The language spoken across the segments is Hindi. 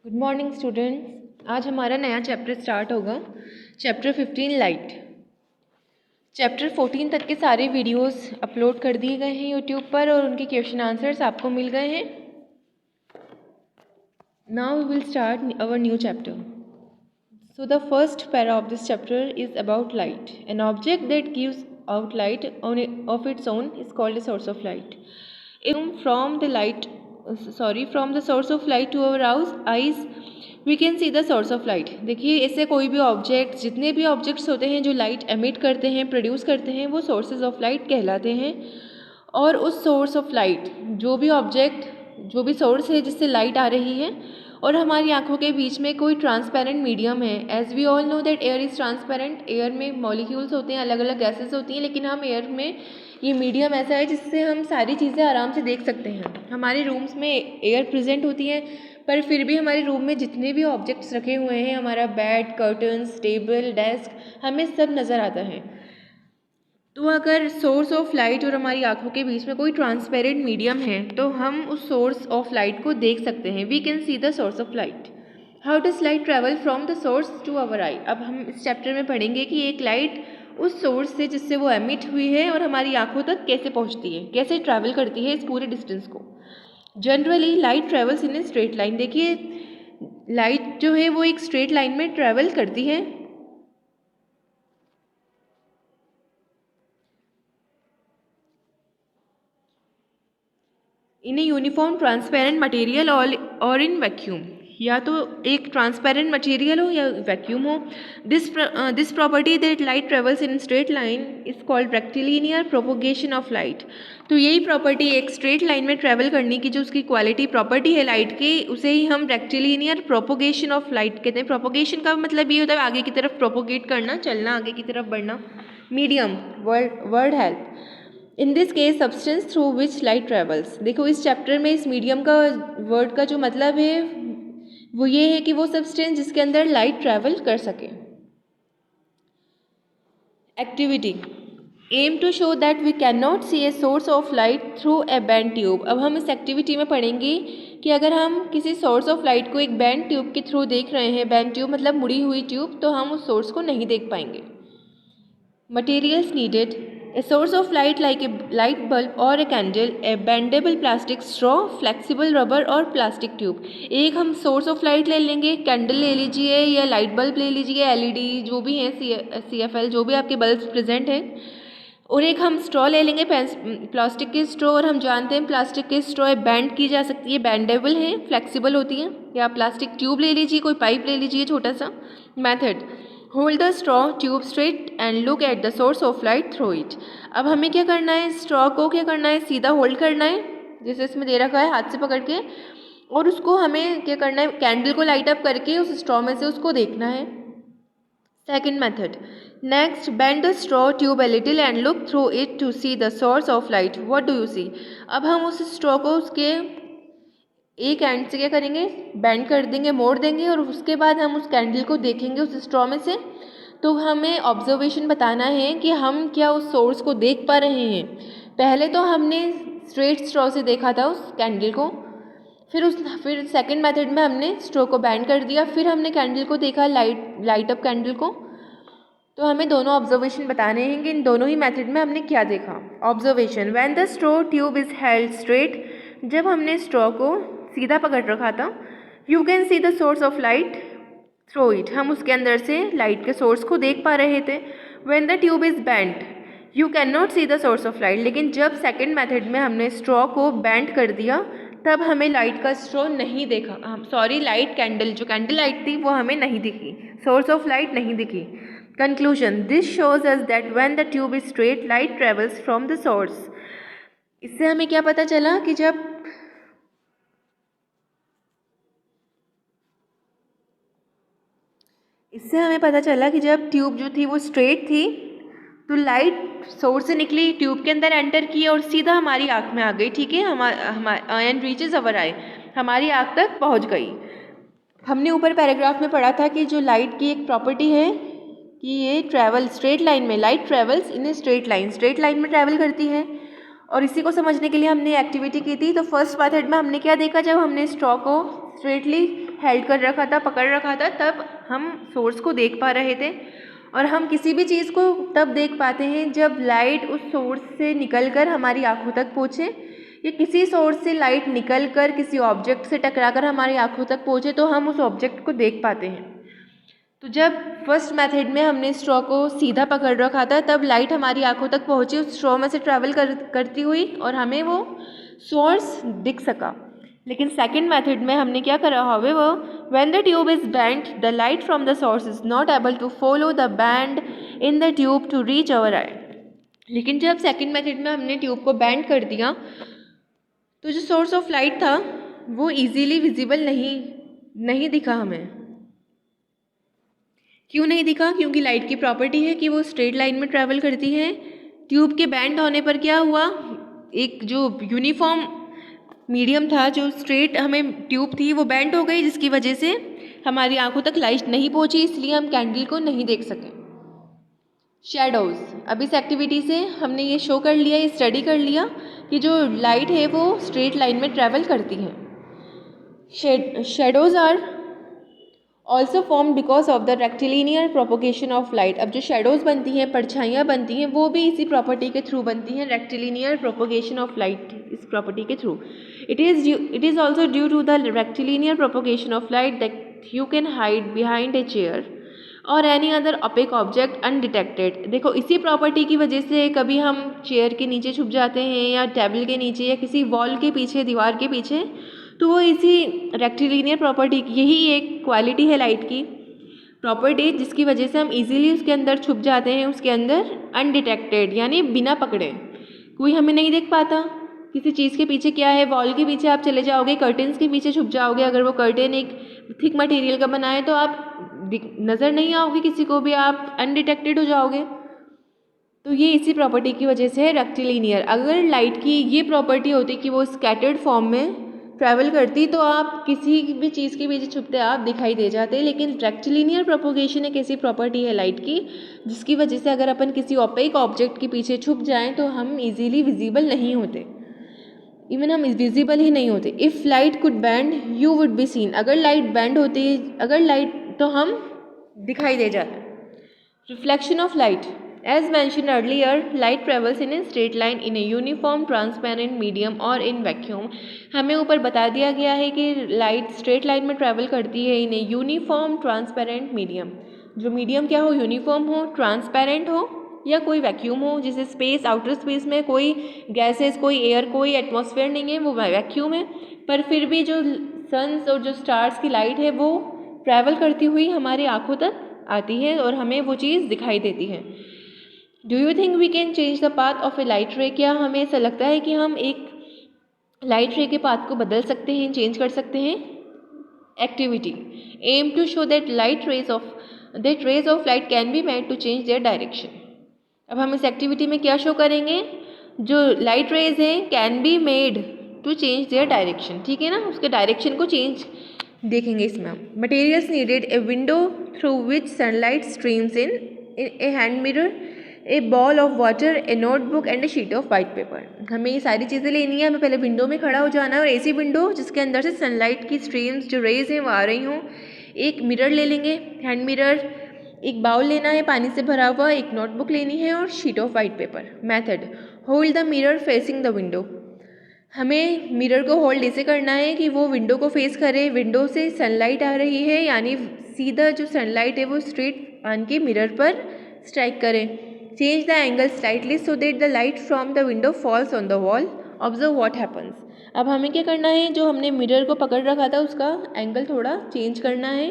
Good morning students. आज हमारा नया चैप्टर स्टार्ट होगा। Chapter 15 light. चैप्टर 14 तक के सारे वीडियोस अपलोड कर दिए गए हैं यूट्यूब पर और उनके क्वेश्चन आंसर्स आपको मिल गए हैं। Now we will start our new chapter. So the first para of this chapter is about light. An object that gives out light of its own is called a source of light. From the source of light to our eyes, we can see the source of light. देखिए, इससे कोई भी ऑब्जेक्ट, जितने भी ऑब्जेक्ट्स होते हैं जो लाइट एमिट करते हैं, प्रोड्यूस करते हैं, वो सोर्सेज ऑफ लाइट कहलाते हैं। और उस सोर्स ऑफ लाइट, जो भी सोर्स है जिससे लाइट आ रही है, और हमारी आंखों के बीच में कोई ट्रांसपेरेंट मीडियम है। As we all know that air is transparent. Air में मॉलिक्यूल्स होते हैं, अलग अलग गैसेस होती हैं, लेकिन हम एयर में ये मीडियम ऐसा है जिससे हम सारी चीज़ें आराम से देख सकते हैं। हमारे रूम्स में एयर प्रेजेंट होती है, पर फिर भी हमारे रूम में जितने भी ऑब्जेक्ट्स रखे हुए हैं, हमारा बेड, कर्टन्स, टेबल, डेस्क, हमें सब नज़र आता है। तो अगर सोर्स ऑफ लाइट और हमारी आंखों के बीच में कोई ट्रांसपेरेंट मीडियम है तो हम उस सोर्स ऑफ लाइट को देख सकते हैं। We can see the source of light. How does light travel from the source to our eye. अब हम इस चैप्टर में पढ़ेंगे कि एक लाइट उस सोर्स से जिससे वो एमिट हुई है और हमारी आंखों तक कैसे पहुंचती है, कैसे ट्रैवल करती है इस पूरे डिस्टेंस को। Generally light travels in a straight line. देखिए, लाइट जो है वो एक स्ट्रेट लाइन में ट्रैवल करती है। इन ए यूनिफॉर्म ट्रांसपेरेंट मटेरियल और इन वैक्यूम। या तो एक ट्रांसपेरेंट मटेरियल हो या वैक्यूम हो। This property that light travels in straight line is called rectilinear propagation of light. तो यही प्रॉपर्टी, एक स्ट्रेट लाइन में ट्रेवल करने की जो उसकी क्वालिटी प्रॉपर्टी है लाइट की, उसे ही हम रेक्टिलिनियर प्रोपोगेशन ऑफ लाइट कहते हैं। प्रोपोगेशन का मतलब ये होता है आगे की तरफ प्रोपोगेट करना, चलना, आगे की तरफ बढ़ना। Medium word help. In this case substance through which light travels. देखो, इस चैप्टर में इस मीडियम का वर्ड का जो मतलब है वो ये है कि वो सब्सटेंस जिसके अंदर लाइट ट्रेवल कर सके। Activity. Aim to show that we can not see a source of light through a bend tube. अब हम इस एक्टिविटी में पढ़ेंगे कि अगर हम किसी सोर्स ऑफ लाइट को एक बैंड ट्यूब के थ्रू देख रहे हैं, बैंड ट्यूब मतलब मुड़ी हुई ट्यूब, तो हम उस सोर्स को नहीं देख पाएंगे। Materials needed. A source of light like a light bulb or a candle, a bendable plastic straw, flexible rubber और plastic tube। एक हम source of light ले लेंगे, कैंडल ले लीजिए या लाइट बल्ब ले लीजिए, एलईडी जो भी हैं, CFL जो भी आपके बल्ब प्रेजेंट हैं, और एक हम स्ट्रॉ ले लेंगे, प्लास्टिक के स्ट्रॉ। और हम जानते हैं प्लास्टिक के स्ट्रॉ बैंड की जा सकती है, बैंडेबल है, फ्लेक्सिबल होती है। या प्लास्टिक ट्यूब ले लीजिए, कोई पाइप ले लीजिए छोटा सा। Method. Hold the straw tube straight and look at the source of light through it. अब हमें क्या करना है, स्ट्रॉ को क्या करना है, सीधा होल्ड करना है जैसे इसमें दे रखा है, हाथ से पकड़ के, और उसको हमें क्या करना है, कैंडल को लाइट अप करके उस स्ट्रॉ में से उसको देखना है। Second method. Next, bend the straw tube a little and look through it to see the source of light. What do you see. अब हम उस स्ट्रॉ को उसके एक एंड से क्या करेंगे, बेंड कर देंगे, मोड़ देंगे, और उसके बाद हम उस कैंडल को देखेंगे उस स्ट्रॉ में से। तो हमें ऑब्जर्वेशन बताना है कि हम क्या उस सोर्स को देख पा रहे हैं। पहले तो हमने स्ट्रेट स्ट्रॉ से देखा था उस कैंडल को, फिर सेकंड मेथड में हमने स्ट्रॉ को बेंड कर दिया, फिर हमने कैंडल को देखा, लाइट अप कैंडल को। तो हमें दोनों ऑब्जर्वेशन बताने हैं कि इन दोनों ही मेथड में हमने क्या देखा। Observation. When the straw tube is held straight. जब हमने स्ट्रॉ को सीधा पकड़ रखा था, you can see the source of light through it. हम उसके अंदर से लाइट के सोर्स को देख पा रहे थे। When the tube is bend you can not C the source of light. लेकिन जब सेकेंड मेथड में हमने स्ट्रॉ को बेंड कर दिया, तब हमें लाइट का स्ट्रॉ नहीं देखा, लाइट कैंडल, जो कैंडल लाइट थी वो हमें नहीं दिखी, सोर्स ऑफ लाइट नहीं दिखी। Conclusion. This shows us that when the tube is straight light travels from the source. इससे हमें क्या पता चला कि जब ट्यूब जो थी वो स्ट्रेट थी, तो लाइट सोर्स से निकली, ट्यूब के अंदर एंटर की और सीधा हमारी आँख में आ गई। ठीक है, एंड रीचेज अवर आई, हमारी आँख तक पहुंच गई। हमने ऊपर पैराग्राफ में पढ़ा था कि जो लाइट की एक प्रॉपर्टी है कि ये ट्रैवल स्ट्रेट लाइन में, light travels in a straight line में ट्रैवल करती है। और इसी को समझने के लिए हमने एक्टिविटी की थी। तो फर्स्ट मेथड में हमने क्या देखा, जब हमने स्ट्रॉ को स्ट्रेटली हेल्ड कर रखा था, पकड़ रखा था, तब हम सोर्स को देख पा रहे थे। और हम किसी भी चीज़ को तब देख पाते हैं जब लाइट उस सोर्स से निकलकर हमारी आँखों तक पहुँचे, या किसी सोर्स से लाइट निकलकर किसी ऑब्जेक्ट से टकराकर हमारी आँखों तक पहुँचे तो हम उस ऑब्जेक्ट को देख पाते हैं। तो जब फर्स्ट मेथड में हमने स्ट्रॉ को सीधा पकड़ रखा था तब लाइट हमारी आंखों तक पहुंची, उस स्ट्रॉ में से ट्रैवल करती हुई, और हमें वो सोर्स दिख सका। लेकिन सेकंड मेथड में हमने क्या करा, however when the tube is bent the light from the source is not able to follow the bend in the tube to reach our eye. लेकिन जब सेकंड मेथड में हमने ट्यूब को बेंड कर दिया तो जो सोर्स ऑफ लाइट था वो इजीली विजिबल नहीं दिखा हमें। क्यों नहीं दिखा? क्योंकि लाइट की प्रॉपर्टी है कि वो स्ट्रेट लाइन में ट्रैवल करती है। ट्यूब के बेंड होने पर क्या हुआ, एक जो यूनिफॉर्म मीडियम था, जो स्ट्रेट हमें ट्यूब थी, वो बेंड हो गई, जिसकी वजह से हमारी आंखों तक लाइट नहीं पहुंची, इसलिए हम कैंडल को नहीं देख सके। शैडोज़, अब इस एक्टिविटी से हमने ये शो कर लिया, ये स्टडी कर लिया कि जो लाइट है वो स्ट्रेट लाइन में ट्रैवल करती है। Shadows are also form because of the rectilinear propagation of light. अब जो शेडोज़ बनती हैं, परछाइयाँ बनती हैं, वो भी इसी प्रॉपर्टी के थ्रू बनती हैं, रेक्टिलिनियर प्रोपोगेशन ऑफ लाइट, इस प्रॉपर्टी के through. It is also due to the rectilinear propagation of light that you can hide behind a chair और any other opaque object undetected. देखो, इसी प्रॉपर्टी की वजह से कभी हम चेयर के नीचे छुप जाते हैं, या टेबल के नीचे, या किसी वॉल के पीछे, दीवार के पीछे, तो वो इसी रेक्टिलिनियर प्रॉपर्टी की, यही एक क्वालिटी है लाइट की प्रॉपर्टी, जिसकी वजह से हम इजीली उसके अंदर छुप जाते हैं, उसके अंदर अनडिटेक्टेड, यानी बिना पकड़े। कोई हमें नहीं देख पाता किसी चीज़ के पीछे क्या है। वॉल के पीछे आप चले जाओगे, कर्टन्स के पीछे छुप जाओगे, अगर वो कर्टन एक थिक मटेरियल का बना है तो आप नज़र नहीं आओगे किसी को भी, आप अनडिटेक्टेड हो जाओगे। तो ये इसी प्रॉपर्टी की वजह से है रेक्टिलिनियर। अगर लाइट की ये प्रॉपर्टी होती कि वो स्कैटर्ड फॉर्म में ट्रैवल करती तो आप किसी भी चीज़ के पीछे छुपते आप दिखाई दे जाते। लेकिन रेक्टिलिनियर प्रोपोगेशन एक ऐसी प्रॉपर्टी है लाइट की जिसकी वजह से अगर अपन किसी ऑपेक ऑब्जेक्ट के पीछे छुप जाएं तो हम इजीली विजिबल नहीं होते, इवन हम विजिबल ही नहीं होते। If light could band you would be seen. अगर लाइट बैंड होती, अगर लाइट, तो हम दिखाई दे जाते। Reflection of light, as mentioned earlier, light travels in a straight line in a uniform transparent medium or in vacuum। हमें ऊपर बता दिया गया है कि लाइट स्ट्रेट लाइन में ट्रैवल करती है इन ए यूनिफॉर्म ट्रांसपेरेंट मीडियम। जो मीडियम क्या हो, यूनिफॉर्म हो, ट्रांसपेरेंट हो, या कोई वैक्यूम हो, जैसे स्पेस, आउटर स्पेस में कोई गैसेस, कोई एयर, कोई एटमॉस्फेयर नहीं है, वो वैक्यूम है। पर फिर भी जो सन्स और जो स्टार्स की लाइट है वो ट्रैवल करती हुई हमारी आँखों तक आती है और हमें वो चीज़ दिखाई देती है। Do you think we can change the path of a light ray? क्या हमें ऐसा लगता है कि हम एक लाइट रे के पाथ को बदल सकते हैं, चेंज कर सकते हैं? Activity, aim to show that rays of light can be made to change their direction. अब हम इस एक्टिविटी में क्या शो करेंगे, जो लाइट रेज हैं can be made to change their direction, ठीक है ना, उसके डायरेक्शन को चेंज देखेंगे इसमें। Materials needed, a window through which sunlight streams in, a hand mirror, a bowl of water, a notebook and a sheet of white paper. हमें ये सारी चीज़ें लेनी है। हमें पहले विंडो में खड़ा हो जाना है, और ऐसी विंडो जिसके अंदर से सनलाइट की स्ट्रीम्स, जो रेज हैं, वो आ रही हों। एक मिरर ले लेंगे, हैंड मिरर, एक बाउल लेना है पानी से भरा हुआ, एक नोटबुक लेनी है, और sheet of white paper. Method, hold the mirror facing the window. हमें मिरर को होल्ड ऐसे करना है कि वो विंडो को फेस करे, विंडो से सनलाइट आ रही है, यानी सीधा जो सनलाइट है वो स्ट्रेट आन के मिरर पर स्ट्राइक करे। Change the angle slightly so that the light from the window falls on the wall, observe what happens. अब हमें क्या करना है, जो हमने मिरर को पकड़ रखा था उसका एंगल थोड़ा चेंज करना है,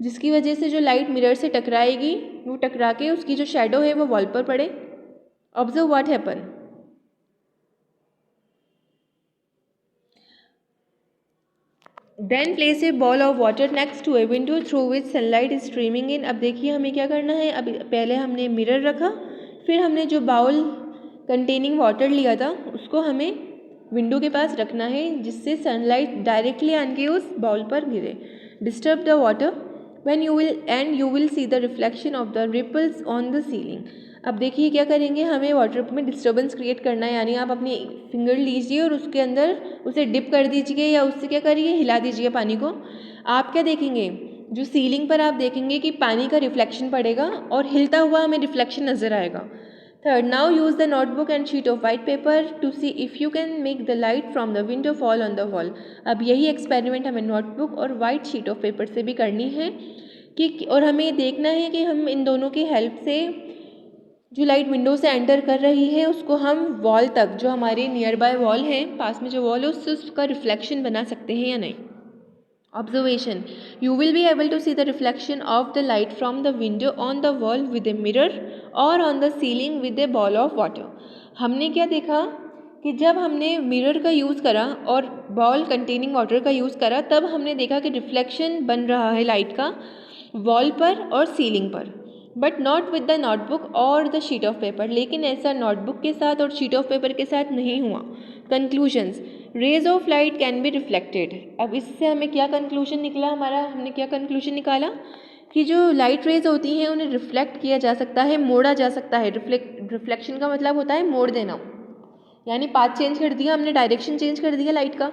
जिसकी वजह से जो लाइट मिरर से टकराएगी वो टकरा के उसकी जो शेडो है वो वॉल पर पड़े। Observe what happen. Then place a bowl of water next to a window through which sunlight is streaming in. अब देखिए हमें क्या करना है, अब पहले हमने मिरर रखा, फिर हमने जो बाउल कंटेनिंग वाटर लिया था उसको हमें विंडो के पास रखना है, जिससे सनलाइट डायरेक्टली आके उस बाउल पर गिरे। Disturb the water when you will see the reflection of the ripples on the ceiling. अब देखिए क्या करेंगे, हमें वाटर में डिस्टर्बेंस क्रिएट करना है, यानी आप अपनी फिंगर लीजिए और उसके अंदर उसे डिप कर दीजिए, या उससे क्या करिए, हिला दीजिए पानी को। आप क्या देखेंगे, जो सीलिंग पर आप देखेंगे कि पानी का रिफ्लेक्शन पड़ेगा और हिलता हुआ हमें रिफ्लेक्शन नज़र आएगा। Third, now use the notebook and sheet of white paper two C if you can make the light from the window fall on the wall. अब यही एक्सपेरिमेंट हमें नोटबुक और वाइट शीट ऑफ पेपर से भी करनी है कि और हमें देखना है कि हम इन दोनों की हेल्प से जो लाइट विंडो से एंटर कर रही है उसको हम वॉल तक, जो हमारे नियर बाय वॉल है, पास में जो वॉल है, उससे उसका रिफ्लेक्शन बना सकते हैं या नहीं। Observation: you will be able to see the reflection of the light from the window on the wall with a mirror or on the ceiling with a ball of water. हमने क्या देखा कि जब हमने मिरर का यूज़ करा और बॉल कंटेनिंग वाटर का यूज़ करा, तब हमने देखा कि रिफ्लेक्शन बन रहा है लाइट का वॉल पर और सीलिंग पर, but not with the notebook और द शीट ऑफ पेपर। लेकिन ऐसा नोटबुक के साथ और शीट ऑफ पेपर के साथ नहीं हुआ। Conclusions: rays of light can be reflected. अब इससे हमें क्या कंक्लूजन निकला हमारा, हमने क्या कंक्लूजन निकाला कि जो लाइट रेज होती हैं उन्हें रिफ्लेक्ट किया जा सकता है, मोड़ा जा सकता है। रिफ्लेक्शन का मतलब होता है मोड़ देना, यानी पाथ चेंज कर दिया हमने, डायरेक्शन चेंज कर दिया लाइट का।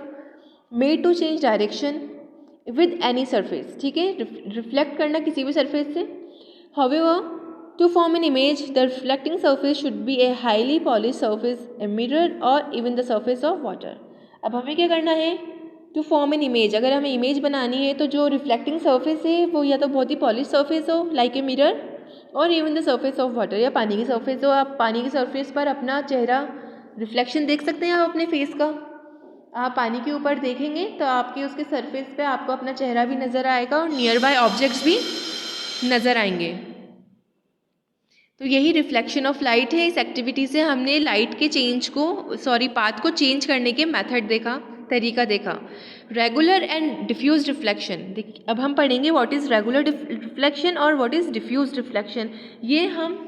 Made to change direction with any surface, ठीक है, रिफ्लेक्ट करना किसी भी सरफेस से। However, to form an image, the reflecting surface should be a highly polished surface, a mirror or even the surface of water. अब हमें क्या करना है, टू फॉर्म एन इमेज, अगर हमें इमेज बनानी है तो जो रिफ्लेक्टिंग सरफेस है वो या तो बहुत ही पॉलिश सरफेस हो लाइक ए मिरर, और even the surface of water, या पानी की सरफेस हो। आप पानी की सरफेस पर अपना चेहरा रिफ्लेक्शन देख सकते हैं आप अपने फेस का। आप पानी के ऊपर देखेंगे तो आपके उसके सरफेस पे आपको अपना चेहरा भी नज़र आएगा और नियर बाय ऑब्जेक्ट्स भी नज़र आएंगे। तो यही रिफ्लेक्शन ऑफ लाइट है। इस एक्टिविटी से हमने लाइट के पाथ को चेंज करने के मेथड देखा, तरीका देखा। रेगुलर एंड डिफ्यूज रिफ्लेक्शन, अब हम पढ़ेंगे व्हाट इज़ रेगुलर रिफ्लेक्शन और व्हाट इज़ डिफ्यूज रिफ्लेक्शन। ये हम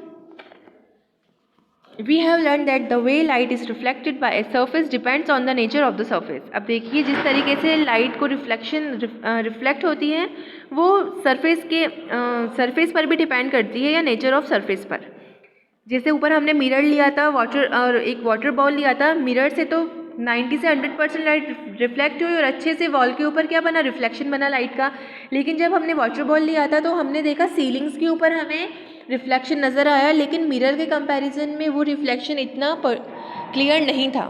We have learned that the way light is reflected by a surface depends on the nature of the surface. अब देखिए जिस तरीके से लाइट को रिफ्लेक्ट होती है वो सरफेस पर भी डिपेंड करती है या नेचर ऑफ सरफेस पर। जैसे ऊपर हमने मिरर लिया था एक वाटर बॉल लिया था, मिरर से तो 90 से 100% लाइट रिफ्लेक्ट हुई और अच्छे से वॉल के ऊपर क्या बना, रिफ्लेक्शन बना लाइट का। लेकिन जब हमने वाटर बॉल लिया था तो हमने देखा सीलिंग्स के ऊपर हमें रिफ्लेक्शन नज़र आया, लेकिन मिरर के कंपैरिजन में वो रिफ्लेक्शन इतना क्लियर नहीं था।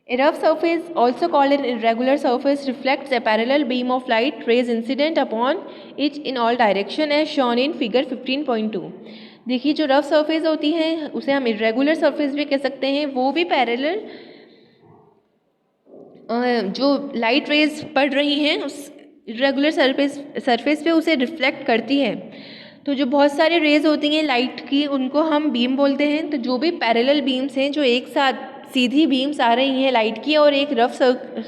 A rough surface, also called an irregular surface, reflects a parallel beam of light rays incident upon it in all direction as shown in figure 15.2. देखिए जो रफ सरफेस होती है उसे हम इरेगुलर सरफेस भी कह सकते हैं, वो भी पैरेलल जो लाइट रेज पड़ रही हैं उस इरेगुलर सरफेस पे उसे रिफ्लेक्ट करती है। तो जो बहुत सारे रेज होती हैं लाइट की उनको हम बीम बोलते हैं। तो जो भी पैरेलल बीम्स हैं, जो एक साथ सीधी बीम्स आ रही हैं लाइट की और एक रफ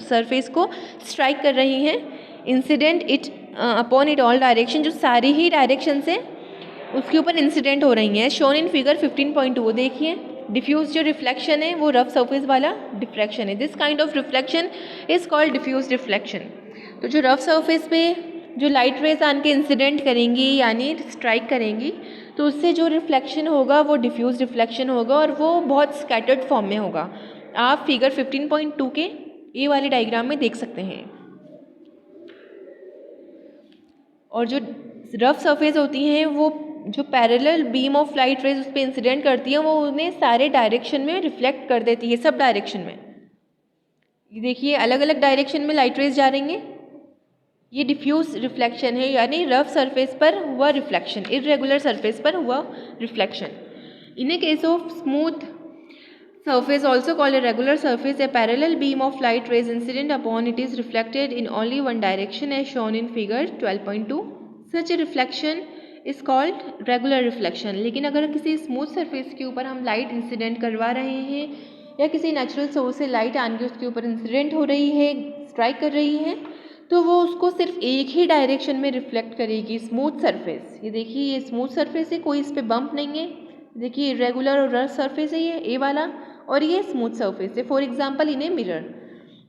सरफेस को स्ट्राइक कर रही हैं, incident it upon it all direction, जो सारी ही डायरेक्शन से उसके ऊपर इंसिडेंट हो रही हैं, शोन इन फिगर 15.2। देखिए डिफ्यूज जो रिफ्लेक्शन है वो रफ सरफेस वाला डिफ्रेक्शन है। This kind of reflection is called diffuse reflection. तो जो रफ सरफेस पे जो लाइट रेज आन के इंसिडेंट करेंगी यानी स्ट्राइक करेंगी, तो उससे जो रिफ्लेक्शन होगा वो डिफ्यूज रिफ्लेक्शन होगा और वो बहुत स्कैटर्ड फॉर्म में होगा। आप फिगर 15.2 के ये वाले डायग्राम में देख सकते हैं। और जो रफ सरफेस होती हैं वो जो parallel beam of light rays उस पर इंसिडेंट करती है वो उन्हें सारे डायरेक्शन में रिफ्लेक्ट कर देती है, सब डायरेक्शन में। देखिए अलग अलग डायरेक्शन में लाइट रेज जा रही हैं, ये डिफ्यूज रिफ्लेक्शन है, यानी रफ सरफेस पर हुआ रिफ्लेक्शन, इरेगुलर सरफेस पर हुआ reflection. In A case of smooth surface also called a regular surface, a parallel beam of light rays incident upon it is reflected in only one direction as shown in figure 12.2. Such a reflection is called regular reflection. लेकिन अगर किसी स्मूथ सरफेस के ऊपर हम लाइट इंसिडेंट करवा रहे हैं या किसी नेचुरल सोर्स से लाइट आन के उसके ऊपर इंसिडेंट हो रही है, स्ट्राइक कर रही है, तो वो उसको सिर्फ एक ही डायरेक्शन में रिफ्लेक्ट करेगी, स्मूथ सरफेस। ये देखिए ये स्मूथ सरफेस है, कोई इस पर बम्प नहीं है। देखिए रेगुलर और रफ सरफेस है ये ए वाला, और ये स्मूथ सरफेस है। For example in a mirror,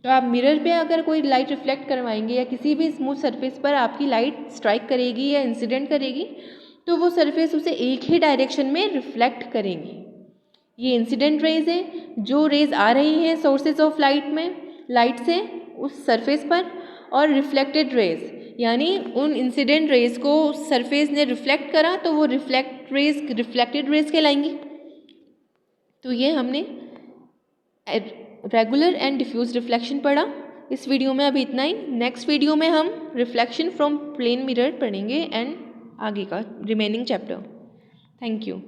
तो आप मिरर पे अगर कोई लाइट रिफ्लेक्ट करवाएंगे या किसी भी स्मूथ सरफेस पर आपकी लाइट स्ट्राइक करेगी या इंसिडेंट करेगी, तो वो सरफेस उसे एक ही डायरेक्शन में रिफ्लेक्ट करेंगी। ये इंसिडेंट रेज है, जो रेज आ रही हैं सोर्सेज ऑफ लाइट में लाइट से उस सरफेस पर, और रिफ्लेक्टेड रेज, यानी उन इंसिडेंट रेज को सरफेस ने रिफ्लेक्ट करा तो वो रिफ्लेक्टेड रेज कहलाएंगी। तो ये हमने रेगुलर एंड डिफ्यूज रिफ्लेक्शन पढ़ा इस वीडियो में। अभी इतना ही। नेक्स्ट वीडियो में हम रिफ्लेक्शन फ्रॉम प्लेन मिरर पढ़ेंगे एंड आगे का रिमेनिंग चैप्टर। Thank you.